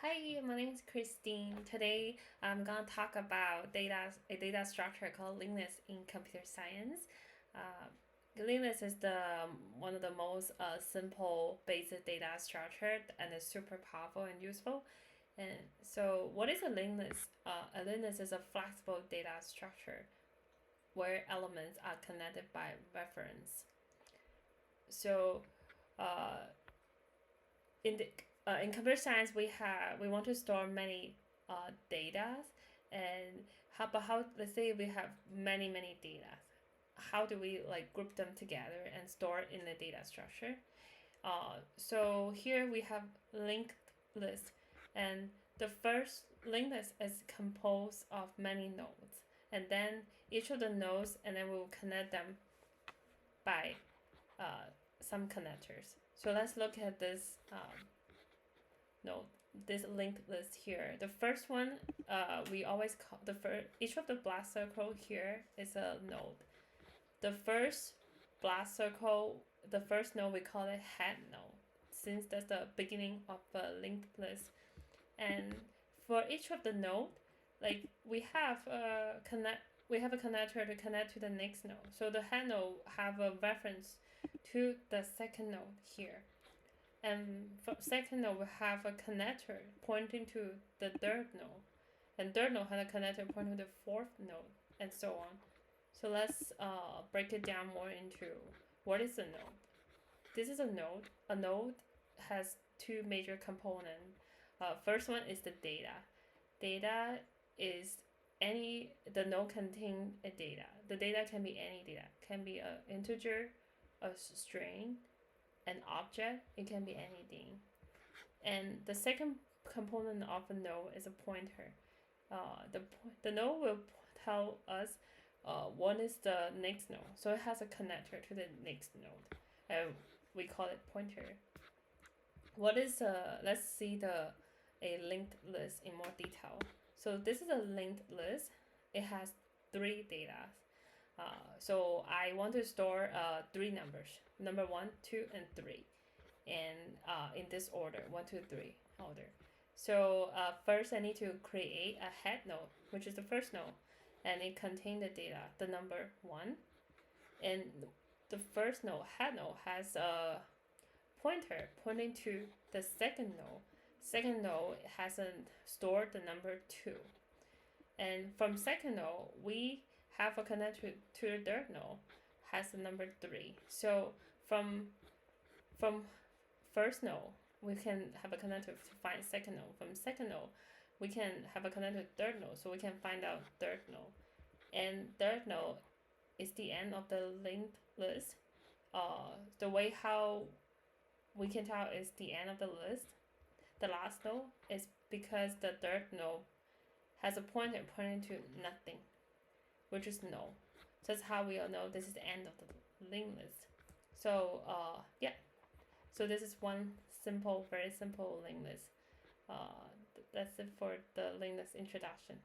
Hi, my name is Christine. Today I'm gonna talk about a data structure called linkness in computer science. Uh, linkness is the one of the most simple basic data structure and is super powerful and useful. And so, what is a linkness? A linkness is a flexible data structure where elements are connected by reference. So, uh, in computer science we want to store many data, and how let's say we have many data, how do we like group them together and store in the data structure? So here we have linked list, and the first linked list is composed of many nodes, and then each of the nodes, and then we'll connect them by some connectors. So let's look at this no, this linked list here. The first one, we always call each of the black circle here is a node. The first black circle, the first node, we call it head node, since that's the beginning of the linked list. And for each of the node, like we have a connector to connect to the next node. So the head node have a reference to the second node here. And for second node, we have a connector pointing to the third node. And third node has a connector pointing to the fourth node, and so on. So let's break it down more into what is a node. This is a node. A node has two major components. First one is the data. Data is the node contain a data. The data can be any data. It can be an integer, a string, an object, it can be anything. And the second component of a node is a pointer. The node will tell us what is the next node. So it has a connector to the next node. And we call it pointer. Let's see a linked list in more detail. So this is a linked list. It has three data. So I want to store three numbers, number 1, 2, and 3, and in this order, 1, 2, 3 order. So first I need to create a head node, which is the first node, and it contains the data, the number 1, and the first node, head node, has a pointer pointing to the second node. Second node hasn't stored the number 2, and from second node we have a connector to the third node has the number 3. So from first node we can have a connector to find second node. From second node we can have a connector to third node, so we can find out third node. And third node is the end of the linked list. The way how we can tell is the end of the list. The last node is because the third node has a pointer pointing to nothing, which is no. So that's how we all know this is the end of the linked list. So yeah, so this is one very simple linked list. That's it for the linked list introduction.